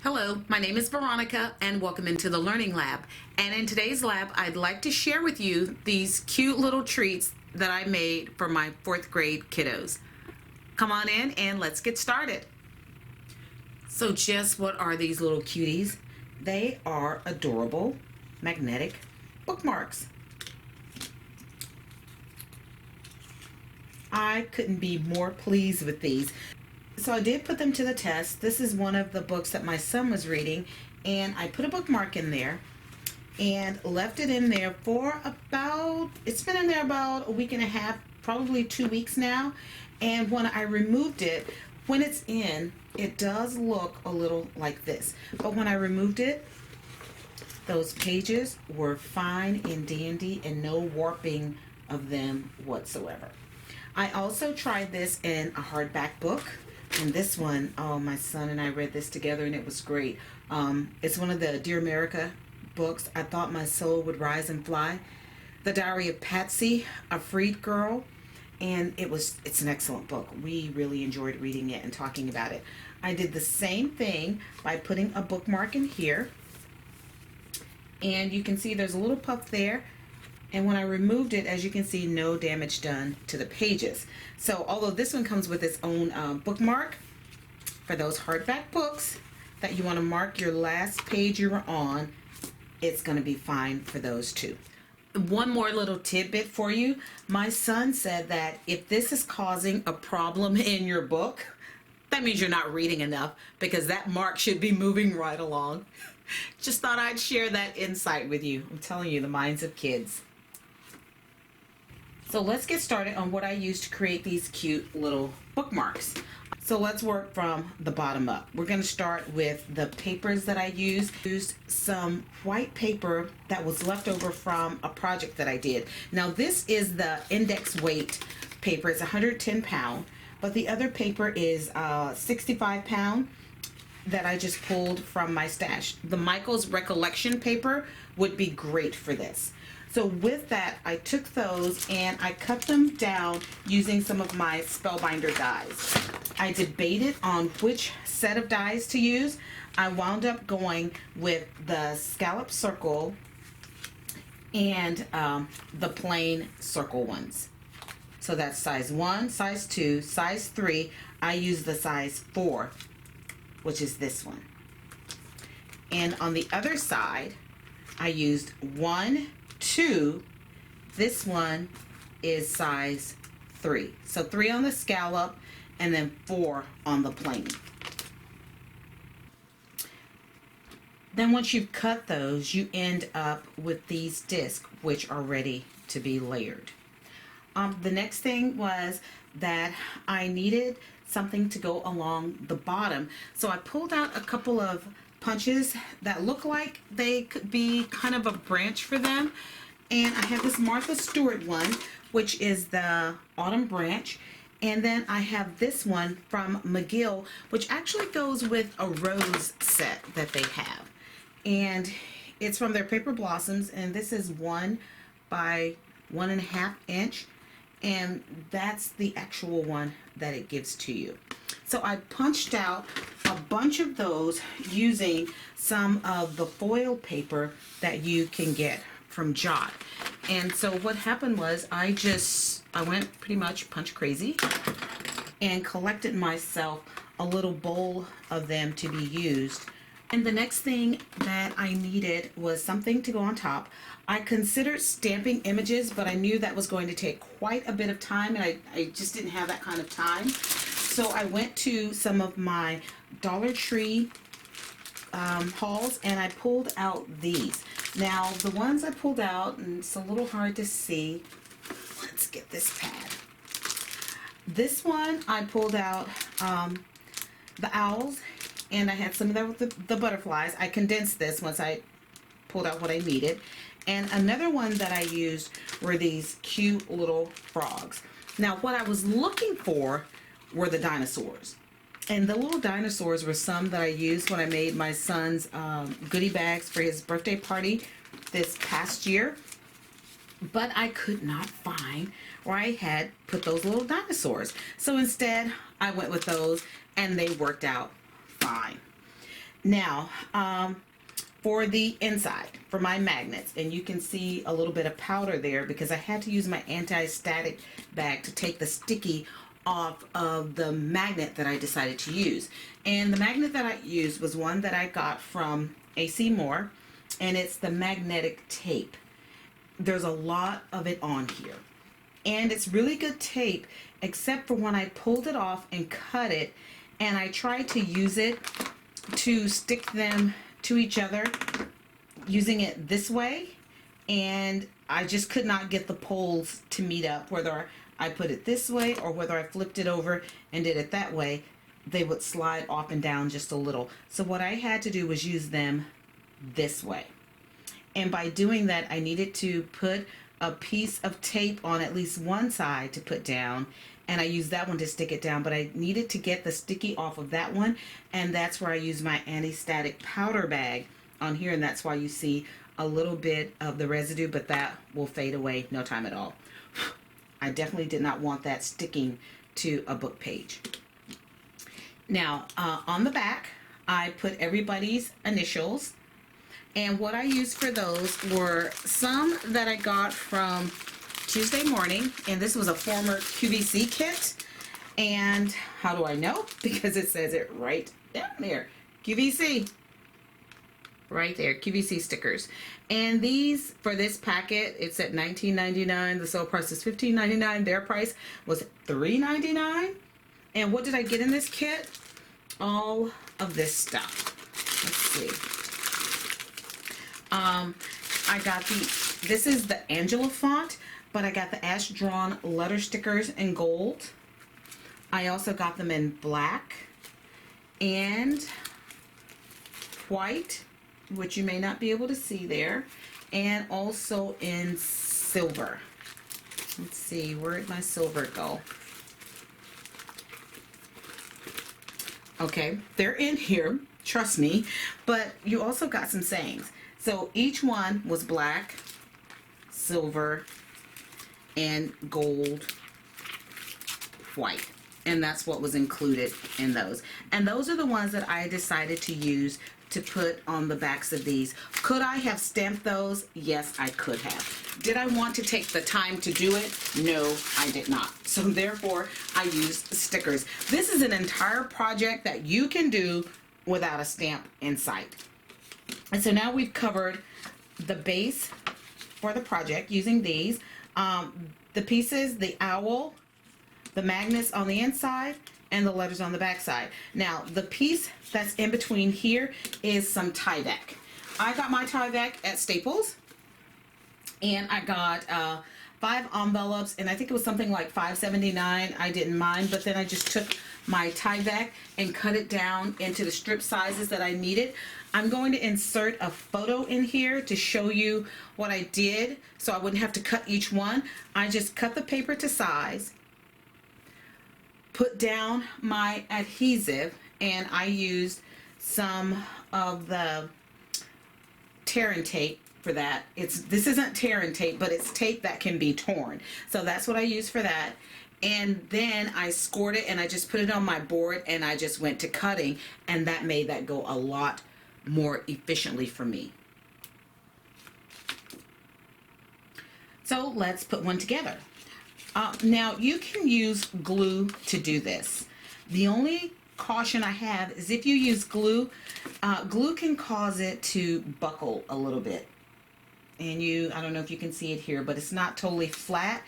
Hello, my name is Veronica and welcome into the Learning Lab. And in today's lab, I'd like to share with you these cute little treats that I made for my 4th grade kiddos. Come on in and let's get started. So just what are these little cuties? They are adorable magnetic bookmarks. I couldn't be more pleased with these. So I did put them to the test. This is one of the books that my son was reading, and I put a bookmark in there and left it in there for it's been in there about a week and a half, probably 2 weeks now. And when I removed it, when it's in, it does look a little like this. But when I removed it, those pages were fine and dandy and no warping of them whatsoever. I also tried this in a hardback book. And this one, oh, my son and I read this together and it was great. It's one of the Dear America books. I Thought My Soul Would Rise and Fly. The Diary of Patsy, a Freed Girl. And it's an excellent book. We really enjoyed reading it and talking about it. I did the same thing by putting a bookmark in here. And you can see there's a little puff there. And when I removed it, as you can see, no damage done to the pages. So although this one comes with its own bookmark, for those hardback books that you want to mark your last page you were on, it's going to be fine for those too. One more little tidbit for you. My son said that if this is causing a problem in your book, that means you're not reading enough, because that mark should be moving right along. Just thought I'd share that insight with you. I'm telling you, the minds of kids. So let's get started on what I used to create these cute little bookmarks. So let's work from the bottom up. We're going to start with the papers that I used. I used some white paper that was left over from a project that I did. Now this is the index weight paper. It's 110 pound, but the other paper is 65 pound that I just pulled from my stash. The Michael's Recollection paper would be great for this. So with that, I took those and I cut them down using some of my Spellbinder dies. I debated on which set of dies to use. I wound up going with the scallop circle and the plain circle ones. So that's size 1, size 2, size 3. I use the size 4, which is this one. And on the other side, I used 1, 2, this one is size 3. So 3 on the scallop and then 4 on the plain. Then once you've cut those, you end up with these discs, which are ready to be layered. The next thing was that I needed something to go along the bottom. So I pulled out a couple of punches that look like they could be kind of a branch for them. And I have this Martha Stewart one, which is the autumn branch. And then I have this one from McGill, which actually goes with a rose set that they have. And it's from their Paper Blossoms, and this is 1 by 1.5 inch. And that's the actual one that it gives to you. So I punched out a bunch of those using some of the foil paper that you can get from Jot. And so what happened was I went pretty much punch crazy and collected myself a little bowl of them to be used. And the next thing that I needed was something to go on top. I considered stamping images, but I knew that was going to take quite a bit of time, and I just didn't have that kind of time. So I went to some of my Dollar Tree hauls, and I pulled out these. Now, the ones I pulled out, and it's a little hard to see. Let's get this pad. This one, I pulled out the owls, and I had some of the butterflies. I condensed this once I pulled out what I needed. And another one that I used were these cute little frogs. Now, what I was looking for were the dinosaurs. And the little dinosaurs were some that I used when I made my son's goodie bags for his birthday party this past year. But I could not find where I had put those little dinosaurs. So instead, I went with those, and they worked out fine. Now, for the inside, for my magnets, and you can see a little bit of powder there because I had to use my anti-static bag to take the sticky off of the magnet that I decided to use. And the magnet that I used was one that I got from AC Moore, and it's the magnetic tape. There's a lot of it on here. And it's really good tape, except for when I pulled it off and cut it, and I tried to use it to stick them to each other using it this way, and I just could not get the poles to meet up. Whether I put it this way or whether I flipped it over and did it that way, they would slide off and down just a little. So what I had to do was use them this way. And by doing that, I needed to put a piece of tape on at least one side to put down, and I used that one to stick it down, but I needed to get the sticky off of that one, and that's where I use my anti-static powder bag on here, and that's why you see a little bit of the residue, but that will fade away no time at all. I definitely did not want that sticking to a book page. Now, on the back, I put everybody's initials, and what I used for those were some that I got from Tuesday Morning, and this was a former QVC kit. And how do I know? Because it says it right down there, QVC. Right there, QVC stickers. And these, for this packet, it's at $19.99. The sale price is $15.99. Their price was $3.99. And what did I get in this kit? All of this stuff. Let's see. I got this is the Angela font, but I got the Ash Drawn letter stickers in gold. I also got them in black and white, which you may not be able to see there, and also in silver. Let's see, where did my silver go? Okay, they're in here, trust me, but you also got some sayings. So each one was black, silver, and gold, white. And that's what was included in those. And those are the ones that I decided to use to put on the backs of these. Could I have stamped those? Yes, I could have. Did I want to take the time to do it? No, I did not. So therefore, I used stickers. This is an entire project that you can do without a stamp in sight. And so now we've covered the base for the project using these. The pieces, the owl, the magnets on the inside, and the letters on the back side. Now, the piece that's in between here is some Tyvek. I got my Tyvek at Staples, and I got 5 envelopes, and I think it was something like $5.79. I didn't mind, but then I just took my Tyvek and cut it down into the strip sizes that I needed. I'm going to insert a photo in here to show you what I did so I wouldn't have to cut each one. I just cut the paper to size, put down my adhesive, and I used some of the tear and tape for that. This isn't tear and tape, but it's tape that can be torn. So that's what I used for that. And then I scored it and I just put it on my board and I just went to cutting, and that made that go a lot more efficiently for me. So let's put one together. Now you can use glue to do this. The only caution I have is if you use glue, glue can cause it to buckle a little bit. And I don't know if you can see it here, but it's not totally flat.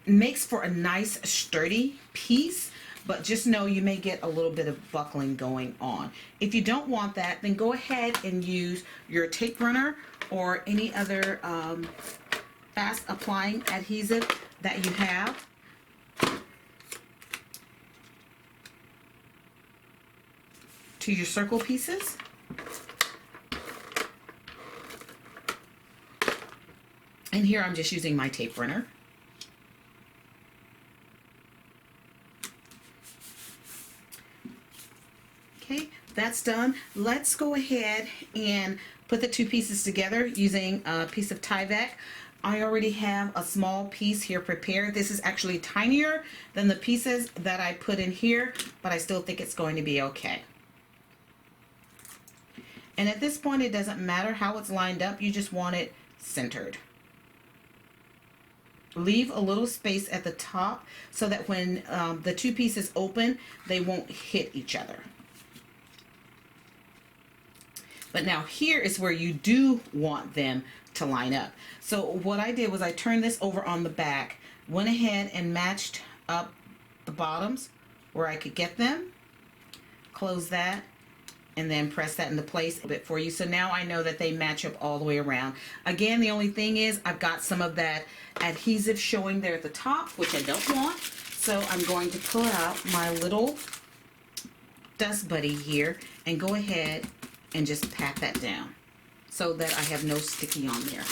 It makes for a nice sturdy piece, but just know you may get a little bit of buckling going on. If you don't want that, then go ahead and use your tape runner or any other fast applying adhesive that you have. To your circle pieces. And here I'm just using my tape runner. Okay, that's done. Let's go ahead and put the two pieces together using a piece of Tyvek. I already have a small piece here prepared. This is actually tinier than the pieces that I put in here, but I still think it's going to be okay. And at this point, it doesn't matter how it's lined up. You just want it centered. Leave a little space at the top so that when the two pieces open, they won't hit each other. But now here is where you do want them to line up. So what I did was I turned this over on the back, went ahead and matched up the bottoms where I could get them, close that, and then press that into place a bit for you. So now I know that they match up all the way around. Again, the only thing is I've got some of that adhesive showing there at the top, which I don't want. So I'm going to pull out my little dust buddy here and go ahead and just pat that down so that I have no sticky on there.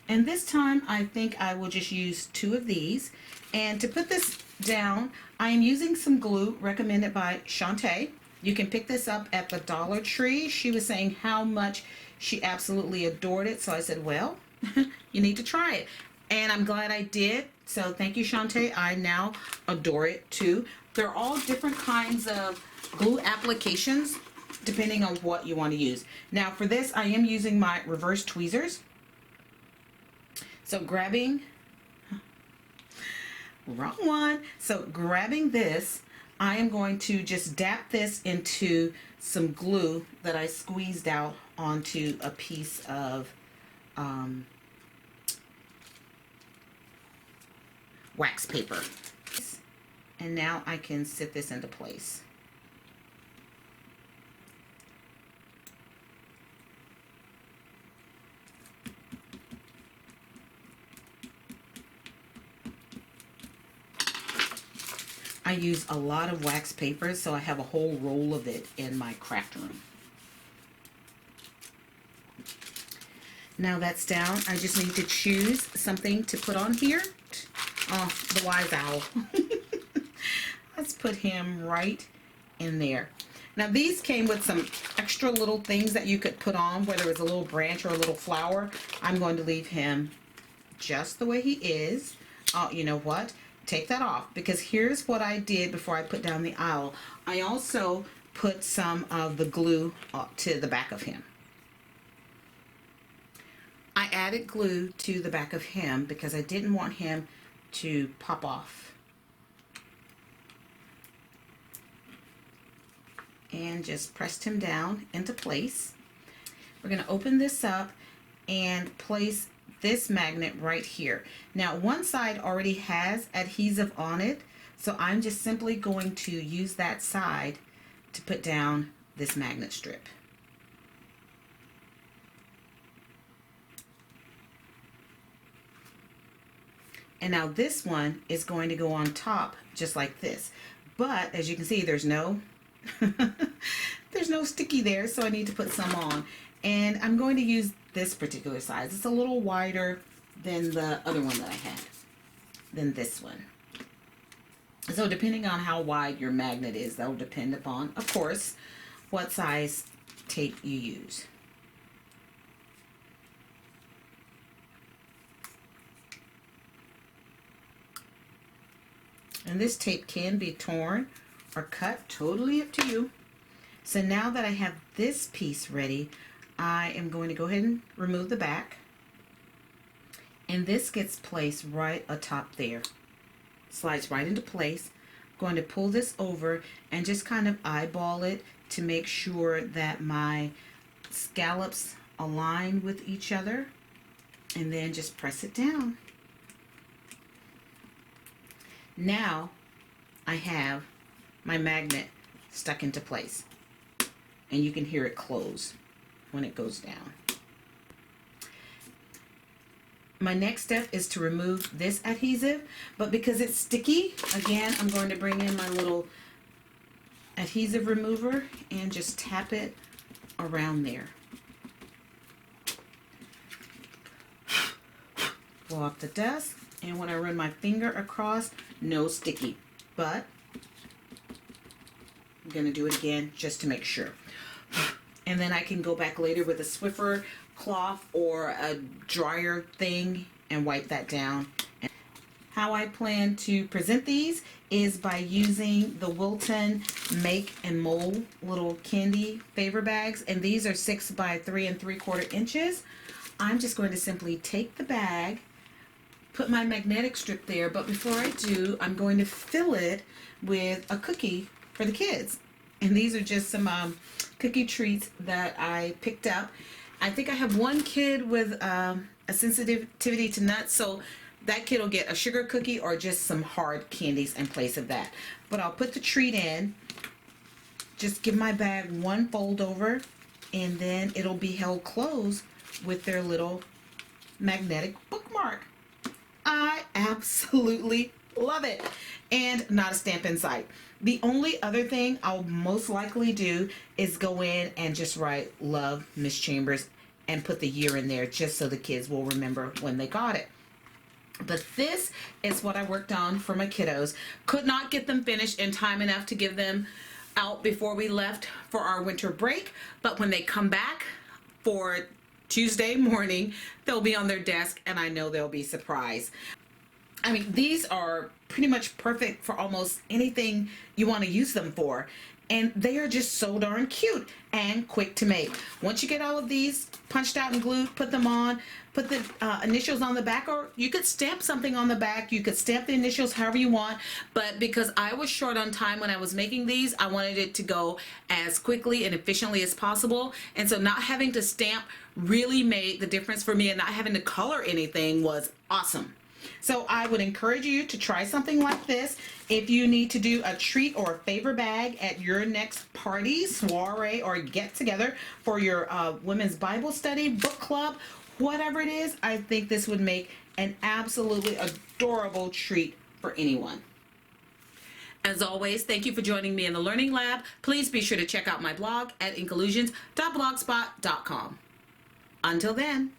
And this time I think I will just use 2 of these. And to put this down, I am using some glue recommended by Shantae. You can pick this up at the Dollar Tree. She was saying how much she absolutely adored it. So I said, well, you need to try it. And I'm glad I did. So thank you, Shantae. I now adore it too. They're all different kinds of glue applications depending on what you want to use. Now for this, I am using my reverse tweezers. So grabbing, wrong one. So grabbing this, I am going to just dap this into some glue that I squeezed out onto a piece of wax paper. And now I can sit this into place. I use a lot of wax paper, so I have a whole roll of it in my craft room. Now that's down, I just need to choose something to put on here. Oh, the wise owl. Let's put him right in there. Now these came with some extra little things that you could put on, whether it's a little branch or a little flower. I'm going to leave him just the way he is. Oh, you know what? Take that off, because here's what I did before I put down the owl. I also put some of the glue to the back of him. I added glue to the back of him because I didn't want him to pop off. And just pressed him down into place. We're going to open this up and place this magnet right here. Now one side already has adhesive on it, so I'm just simply going to use that side to put down this magnet strip. And now this one is going to go on top just like this. But as you can see, there's no there's no sticky there, so I need to put some on. And I'm going to use this particular size. It's a little wider than the other one that I had, than this one. So depending on how wide your magnet is, that will depend upon, of course, what size tape you use. And this tape can be torn or cut, totally up to you. So now that I have this piece ready, I am going to go ahead and remove the back. And this gets placed right atop there. Slides right into place. I'm going to pull this over and just kind of eyeball it to make sure that my scallops align with each other. And then just press it down. Now I have my magnet stuck into place. And you can hear it close when it goes down. My next step is to remove this adhesive, but because it's sticky, again, I'm going to bring in my little adhesive remover and just tap it around there. Blow off the dust, and when I run my finger across, no sticky, but I'm going to do it again just to make sure. And then I can go back later with a Swiffer cloth or a dryer thing and wipe that down. how I plan to present these is by using the Wilton Make and Mold little candy favor bags, and these are 6 by 3 3/4 inches. I'm just going to simply take the bag, put my magnetic strip there, but before I do, I'm going to fill it with a cookie for the kids. And these are just some cookie treats that I picked up. I think I have one kid with a sensitivity to nuts, so that kid will get a sugar cookie or just some hard candies in place of that. But I'll put the treat in, just give my bag one fold over, and then it'll be held closed with their little magnetic bookmark. I absolutely love it. And not a stamp in sight. The only other thing I'll most likely do is go in and just write "Love, Miss Chambers" and put the year in there just so the kids will remember when they got it. But this is what I worked on for my kiddos. Could not get them finished in time enough to give them out before we left for our winter break. But when they come back for Tuesday morning, they'll be on their desk and I know they'll be surprised. I mean, these are pretty much perfect for almost anything you want to use them for. And they are just so darn cute and quick to make. Once you get all of these punched out and glued, put them on, put the initials on the back, or you could stamp something on the back. You could stamp the initials however you want. But because I was short on time when I was making these, I wanted it to go as quickly and efficiently as possible. And so not having to stamp really made the difference for me, and not having to color anything was awesome. So I would encourage you to try something like this. If you need to do a treat or a favor bag at your next party, soiree, or get together for your women's Bible study, book club, whatever it is, I think this would make an absolutely adorable treat for anyone. As always, thank you for joining me in the Learning Lab. Please be sure to check out my blog at incollusions.blogspot.com. Until then.